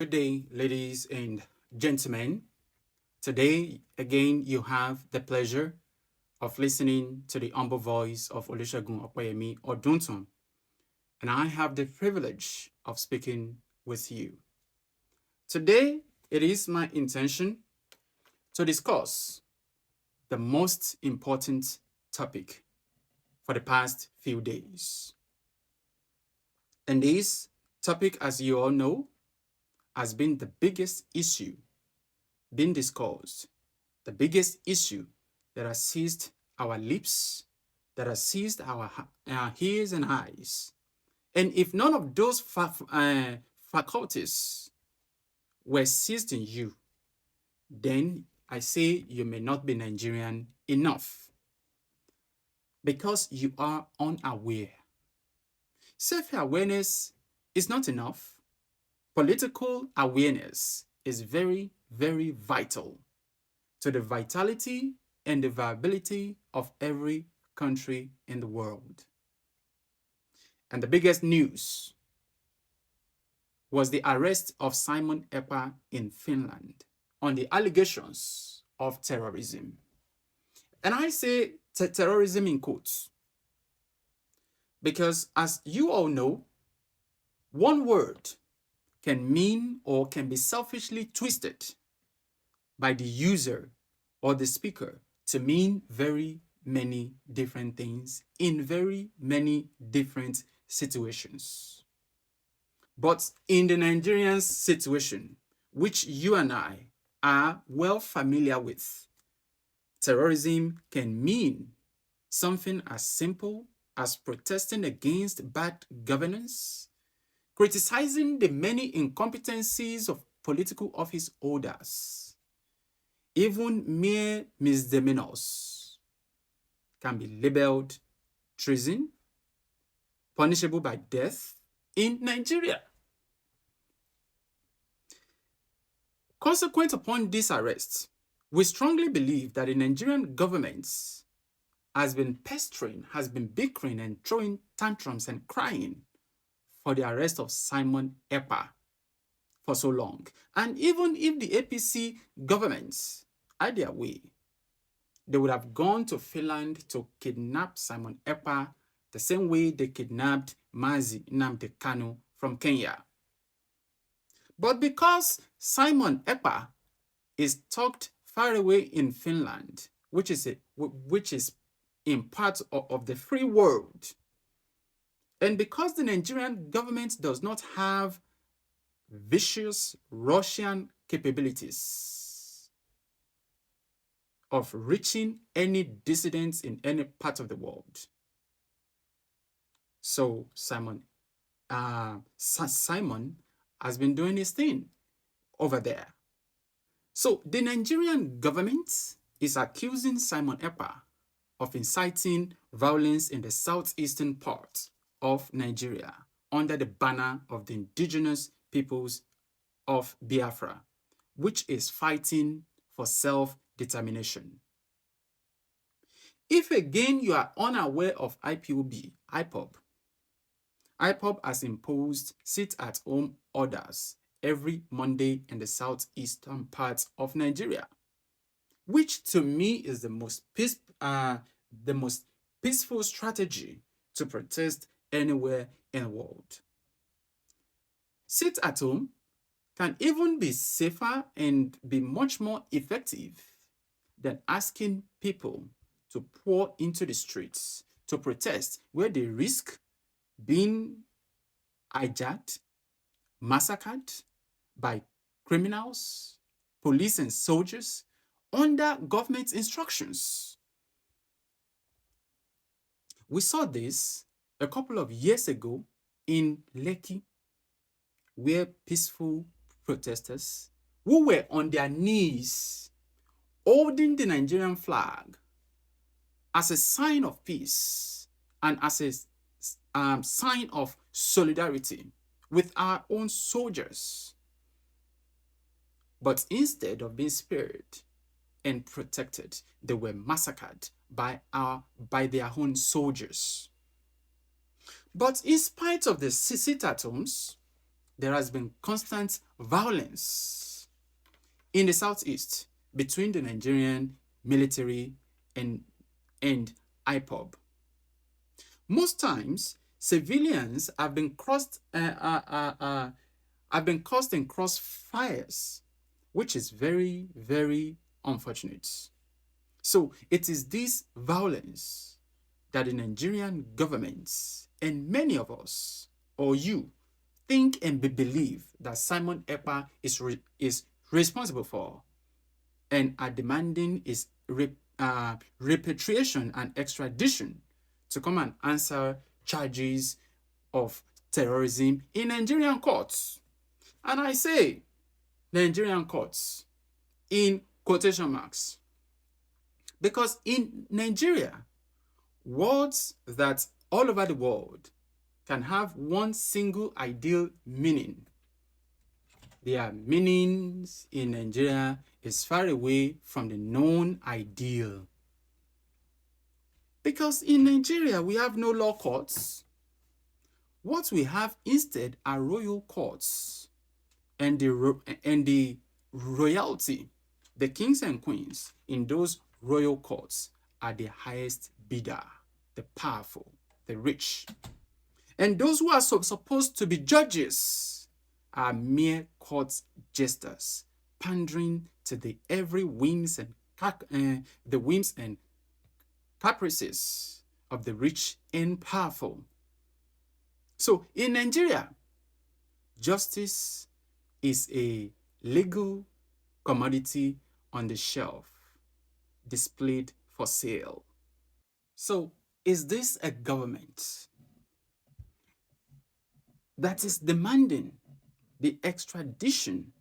Good day, ladies and gentlemen. Today, again, you have the pleasure of listening to the humble voice of Olusegun Opeyemi Odunton, and I have the privilege of speaking with you. Today, it is my intention to discuss the most important topic for the past few days. And this topic, as you all know, has been the biggest issue being discussed, the biggest issue that has seized our lips, that has seized our ears and eyes. And if none of those faculties were seized in you, then I say you may not be Nigerian enough because you are unaware. Self-awareness is not enough. Political awareness is very, very vital to the vitality and the viability of every country in the world. And the biggest news was the arrest of Simon EKPA in Finland on the allegations of terrorism. And I say terrorism in quotes because, as you all know, one word can mean or can be selfishly twisted by the user or the speaker to mean very many different things in very many different situations. But in the Nigerian situation, which you and I are well familiar with, terrorism can mean something as simple as protesting against bad governance, criticizing the many incompetencies of political office holders. Even mere misdemeanors can be labeled treason, punishable by death in Nigeria. Consequent upon this arrest, we strongly believe that the Nigerian government has been pestering, has been bickering and throwing tantrums and crying for the arrest of Simon EKPA for so long. And even if the APC government had their way, they would have gone to Finland to kidnap Simon EKPA the same way they kidnapped Mazi Nnamdi Kanu from Kenya. But because Simon EKPA is tucked far away in Finland, which is in part of the free world, and because the Nigerian government does not have vicious Russian capabilities of reaching any dissidents in any part of the world, so Simon has been doing his thing over there. So the Nigerian government is accusing Simon EKPA of inciting violence in the southeastern part of Nigeria under the banner of the indigenous peoples of Biafra, which is fighting for self-determination. If again you are unaware of IPOB, IPOB has imposed sit-at-home orders every Monday in the southeastern parts of Nigeria, which to me is the most peaceful strategy to protest anywhere in the world. Sit at home can even be safer and be much more effective than asking people to pour into the streets to protest, where they risk being hijacked, massacred by criminals, police and soldiers under government instructions. We saw this a couple of years ago in Lekki, where peaceful protesters who were on their knees holding the Nigerian flag as a sign of peace and as a sign of solidarity with our own soldiers. But instead of being spared and protected, they were massacred by their own soldiers. But in spite of the sit-at-homes, there has been constant violence in the southeast between the Nigerian military and IPOB. Most times, civilians have been caused in crossfires, which is very, very unfortunate. So it is this violence that the Nigerian government and many of us, or you, think and believe that Simon Ekpa is responsible for, and are demanding is repatriation and extradition to come and answer charges of terrorism in Nigerian courts. And I say Nigerian courts in quotation marks, because in Nigeria, words that all over the world can have one single ideal meaning, their meanings in Nigeria is far away from the known ideal. Because in Nigeria, we have no law courts. What we have instead are royal courts. And the royalty, the kings and queens in those royal courts are the highest bidder, the powerful, the rich. And those who are supposed to be judges are mere court jesters, pandering to the whims and caprices of the rich and powerful. So in Nigeria, justice is a legal commodity on the shelf, displayed for sale. So is this a government that is demanding the extradition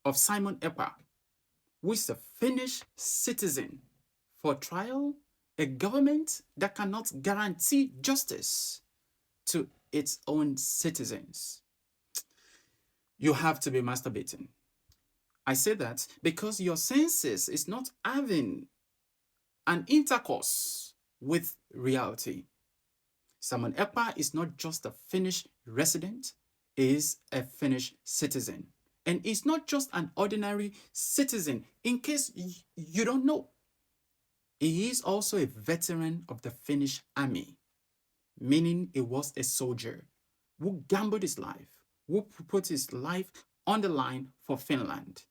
of Simon Ekpa, who is a Finnish citizen, for trial? A government that cannot guarantee justice to its own citizens? You have to be masturbating. I say that because your senses is not having an intercourse with reality. Simon Ekpa is not just a Finnish resident, he is a Finnish citizen. And he's not just an ordinary citizen, in case you don't know. He is also a veteran of the Finnish army, meaning he was a soldier who gambled his life, who put his life on the line for Finland.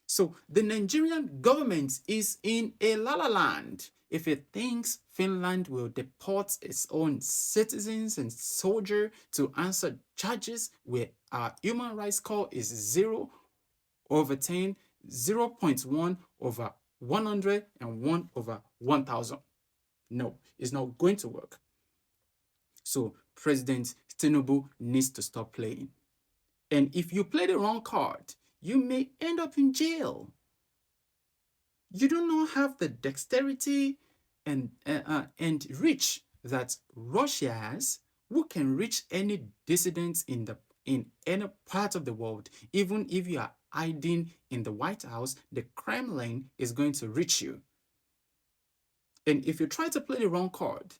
So the Nigerian government is in a la-la land if it thinks Finland will deport its own citizens and soldiers to answer charges where our human rights score is 0/10, 0.1/100, and 1/1000. No, it's not going to work. So President Tinubu needs to stop playing. And if you play the wrong card, you may end up in jail. You do not have the dexterity and reach that Russia has, who can reach any dissidents in any part of the world. Even if you are hiding in the White House, the Kremlin is going to reach you. And if you try to play the wrong card,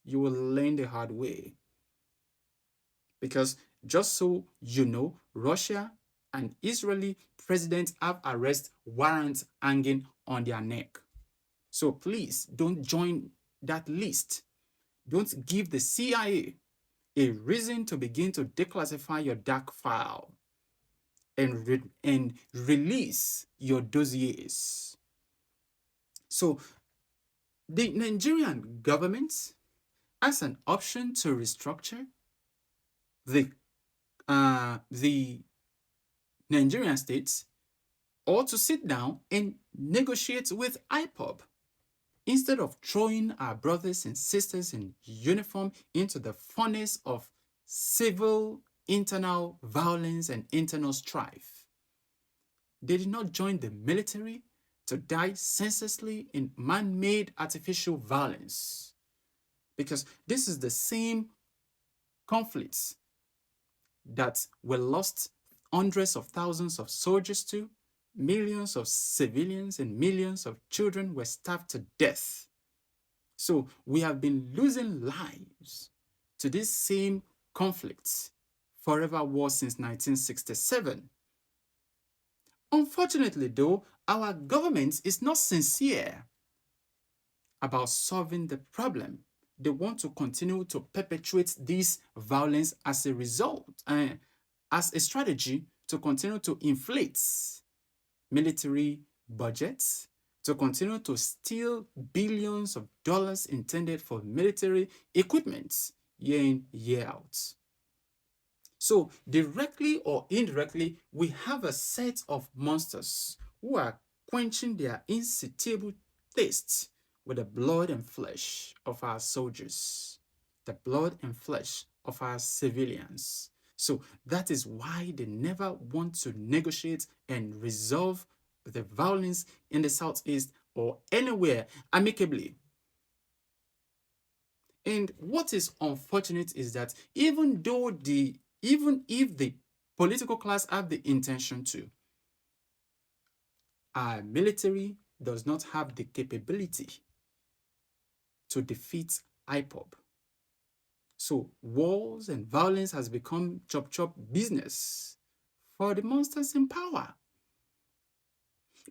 you will learn the hard way. Because just so you know, Russia and Israeli presidents have arrest warrants hanging on their neck. So please don't join that list. Don't give the CIA a reason to begin to declassify your dark file and release your dossiers. So the Nigerian government has an option to restructure the Nigerian states, or to sit down and negotiate with IPOB instead of throwing our brothers and sisters in uniform into the furnace of civil internal violence and internal strife. They did not join the military to die senselessly in man-made artificial violence, because this is the same conflicts that were lost hundreds of thousands of soldiers to, millions of civilians and millions of children were starved to death. So we have been losing lives to these same conflicts forever war since 1967. Unfortunately, though, our government is not sincere about solving the problem. They want to continue to perpetuate this violence as a result, as a strategy to continue to inflate military budgets, to continue to steal billions of dollars intended for military equipment year in, year out. So, directly or indirectly, we have a set of monsters who are quenching their insatiable thirst with the blood and flesh of our soldiers, the blood and flesh of our civilians. So, that is why they never want to negotiate and resolve the violence in the Southeast or anywhere amicably. And what is unfortunate is that even if the political class have the intention to, our military does not have the capability to defeat IPOB. So wars and violence has become chop business for the monsters in power.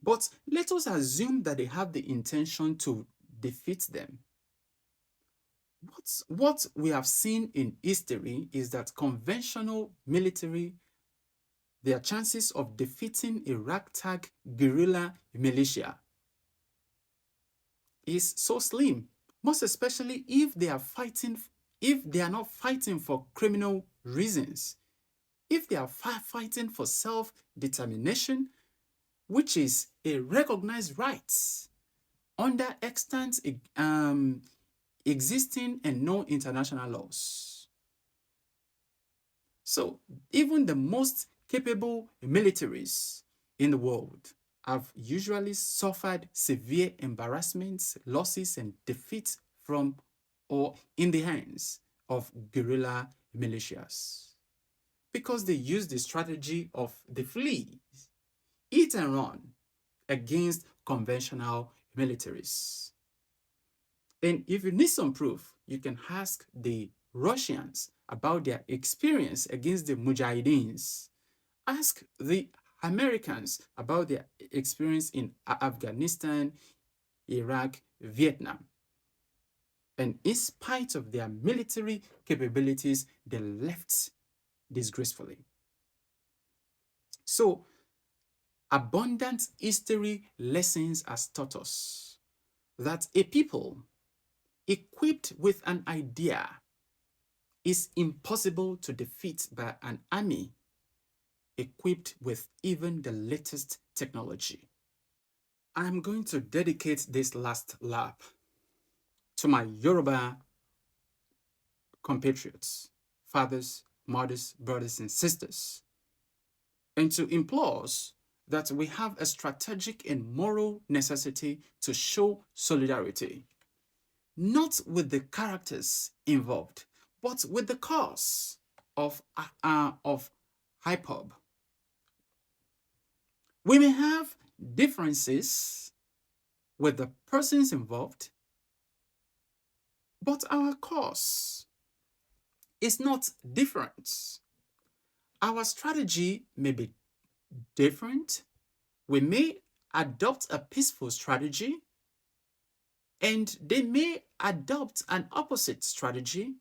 But let us assume that they have the intention to defeat them. What we have seen in history is that conventional military, their chances of defeating a ragtag guerrilla militia is so slim, most especially if they are not fighting for criminal reasons, if they are fighting for self-determination, which is a recognized right under extant existing and known international laws. So even the most capable militaries in the world have usually suffered severe embarrassments, losses, and defeats from or in the hands of guerrilla militias, because they use the strategy of the fleas, eat and run against conventional militaries. And if you need some proof, you can ask the Russians about their experience against the Mujahideens. Ask the Americans about their experience in Afghanistan, Iraq, Vietnam. And in spite of their military capabilities, they left disgracefully. So, abundant history lessons has taught us that a people equipped with an idea is impossible to defeat by an army equipped with even the latest technology. I'm going to dedicate this last lap to my Yoruba compatriots, fathers, mothers, brothers, and sisters, and to implore us that we have a strategic and moral necessity to show solidarity, not with the characters involved, but with the cause of IPOB. We may have differences with the persons involved, but our cause is not different. Our strategy may be different. We may adopt a peaceful strategy, and they may adopt an opposite strategy,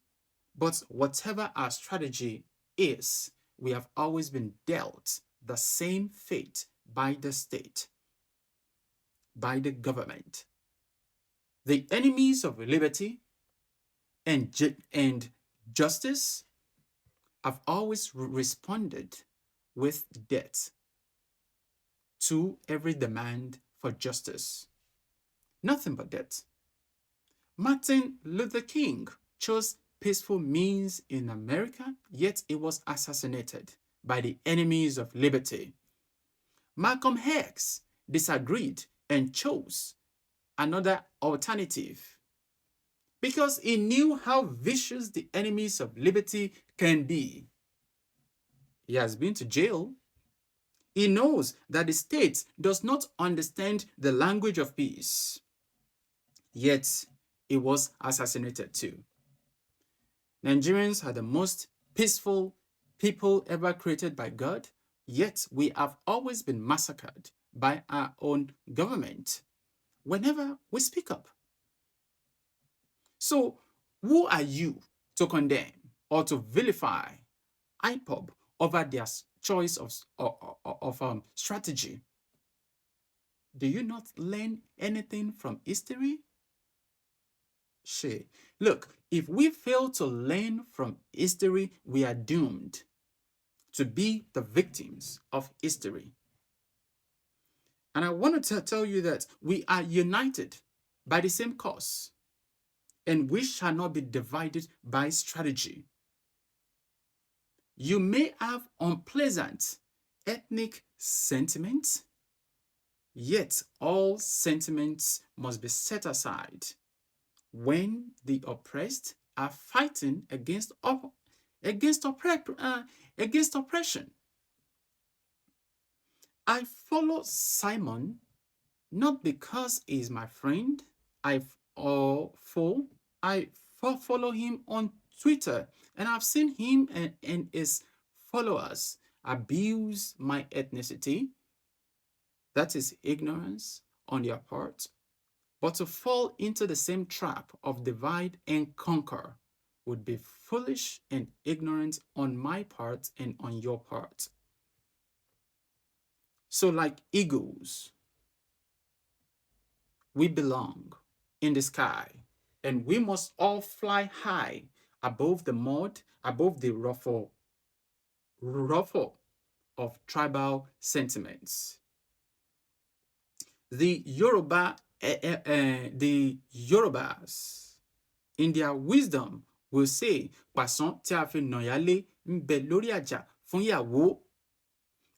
but whatever our strategy is, we have always been dealt the same fate by the state, by the government. The enemies of liberty and justice have always responded with death to every demand for justice. Nothing but death. Martin Luther King chose peaceful means in America, yet he was assassinated by the enemies of liberty. Malcolm X disagreed and chose another alternative because he knew how vicious the enemies of liberty can be. He has been to jail. He knows that the state does not understand the language of peace. Yet, he was assassinated too. Nigerians are the most peaceful people ever created by God, yet we have always been massacred by our own government whenever we speak up. So, who are you to condemn or to vilify IPOB over their choice of strategy? Do you not learn anything from history? Shay, look, if we fail to learn from history, we are doomed to be the victims of history. And I want to tell you that we are united by the same cause, and we shall not be divided by strategy. You may have unpleasant ethnic sentiments, yet all sentiments must be set aside when the oppressed are fighting against oppression. I follow Simon not because he's my friend, or foe. I follow him on Twitter, and I've seen him and his followers abuse my ethnicity. That is ignorance on their part. But to fall into the same trap of divide and conquer would be foolish and ignorant on my part and on your part. So, like eagles, we belong in the sky, and we must all fly high above the mud, above the ruffle of tribal sentiments. The Yorubas, in their wisdom, will say, "Pàṣán tí a fi nàyálé ń bẹ lórí àjà fún ìyàwó."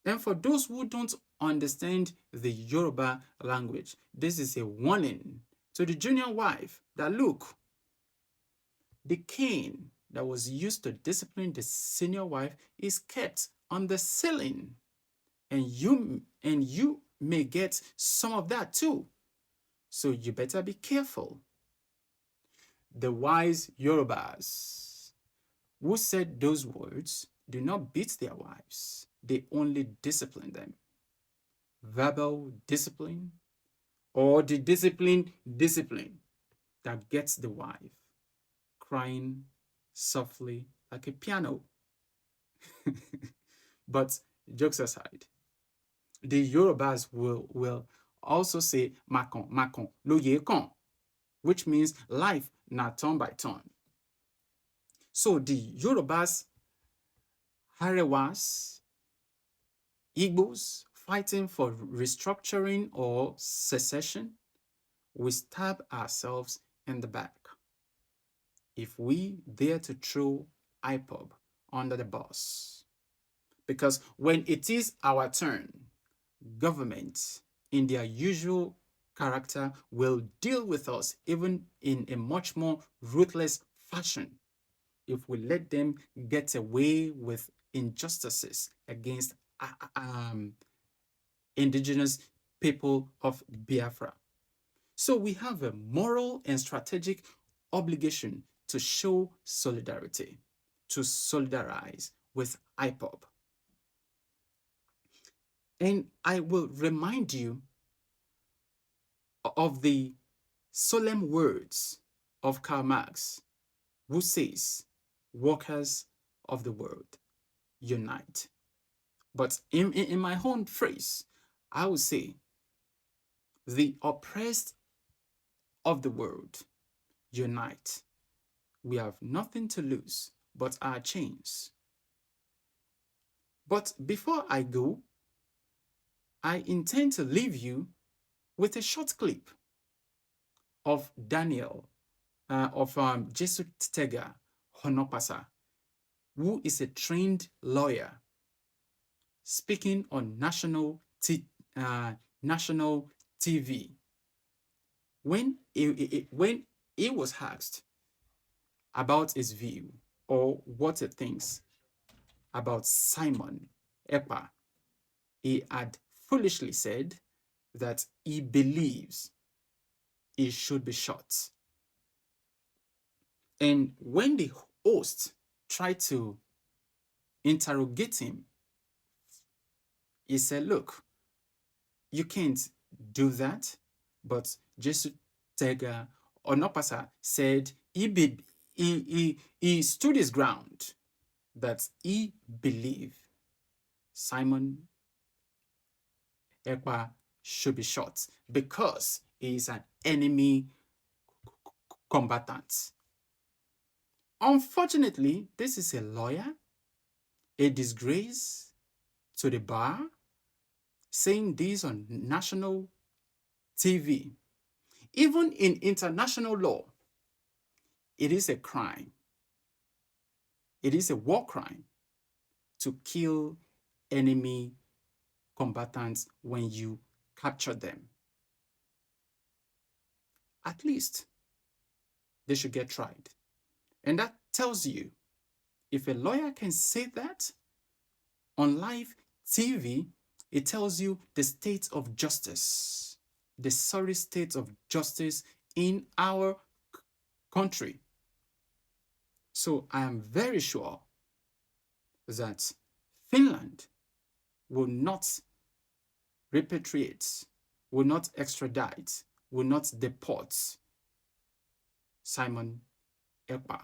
And for those who don't understand the Yoruba language, this is a warning to the junior wife that, look, the cane that was used to discipline the senior wife is kept on the ceiling, and you may get some of that too. So you better be careful. The wise Yorubas who said those words do not beat their wives, they only discipline them. Verbal discipline, or the discipline that gets the wife crying softly like a piano. But jokes aside, the Yorubas will also say makon loye kon, which means life na turn by turn. So the Yorubas, Arewas, Igbos fighting for restructuring or secession, we stab ourselves in the back if we dare to throw IPOB under the bus. Because when it is our turn, government, in their usual character, will deal with us even in a much more ruthless fashion if we let them get away with injustices against indigenous people of Biafra. So we have a moral and strategic obligation to show solidarity, to solidarize with IPOB. And I will remind you of the solemn words of Karl Marx, who says, "Workers of the world, unite." But in my own phrase, I would say, the oppressed of the world, unite. We have nothing to lose but our chains. But before I go, I intend to leave you with a short clip of Daniel, of Jesu Tega Honopasa, who is a trained lawyer, speaking on national TV. When he was asked about his view or what he thinks about Simon Ekpa, he had foolishly said that he believes he should be shot. And when the host tried to interrogate him. He said, look, you can't do that. But Jesus Tega Onopasa said he stood his ground that he believed Simon Ekpa should be shot because he is an enemy combatant. Unfortunately, this is a lawyer, a disgrace to the bar, saying this on national TV. Even in international law, it is a crime. It is a war crime to kill enemy combatants when you capture them. At least they should get tried. And that tells you, if a lawyer can say that on live TV, it tells you the state of justice, the sorry state of justice in our country. So I am very sure that Finland will not repatriate, will not extradite, will not deport Simon Ekpa.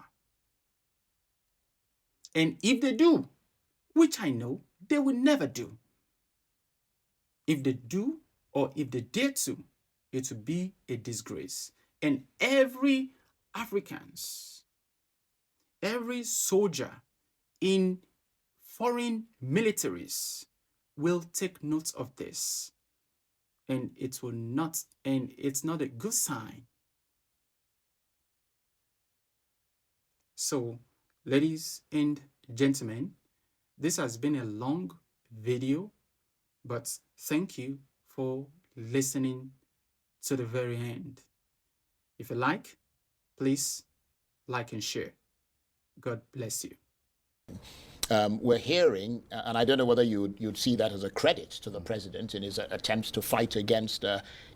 And if they do, which I know they will never do, if they do or if they dare to, it will be a disgrace. And every Africans, every soldier in foreign militaries will take note of this. And it will not, and it's not a good sign. So, ladies and gentlemen, this has been a long video, but thank you for listening to the very end. If you like, please like and share. God bless you. We're hearing, and I don't know whether you'd see that as a credit to the president in his attempts to fight against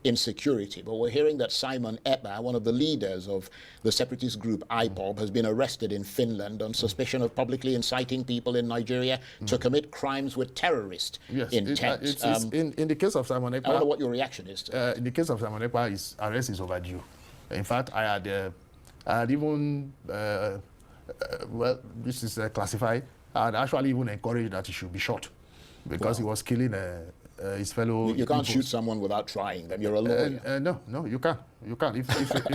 insecurity, but we're hearing that Simon Ekpa, one of the leaders of the separatist group IPOB, has been arrested in Finland on suspicion of publicly inciting people in Nigeria to commit crimes with terrorist intent. In the case of Simon Ekpa, I wonder what your reaction is to that. In the case of Simon Ekpa, his arrest is overdue. In fact, I had even, well, this is classified, I'd actually even encouraged that he should be shot because he was killing his fellow. You can't shoot someone without trying them. You're a lawyer. No, you can't. You can't. If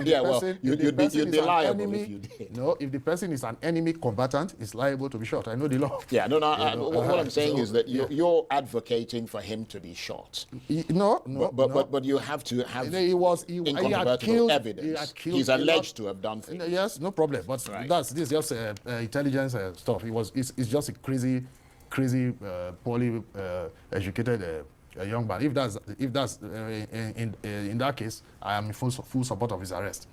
yeah, well, you'd be liable enemy, if you did. No, if the person is an enemy combatant, he's liable to be shot. I know the law. Yeah, no. What I'm saying is that you're advocating for him to be shot. But you have to have incontrovertible evidence. He's alleged to have done things. Yes, no problem. But this is just intelligence stuff. It's just a crazy, poorly educated young man. If that's in that case, I am in full support of his arrest.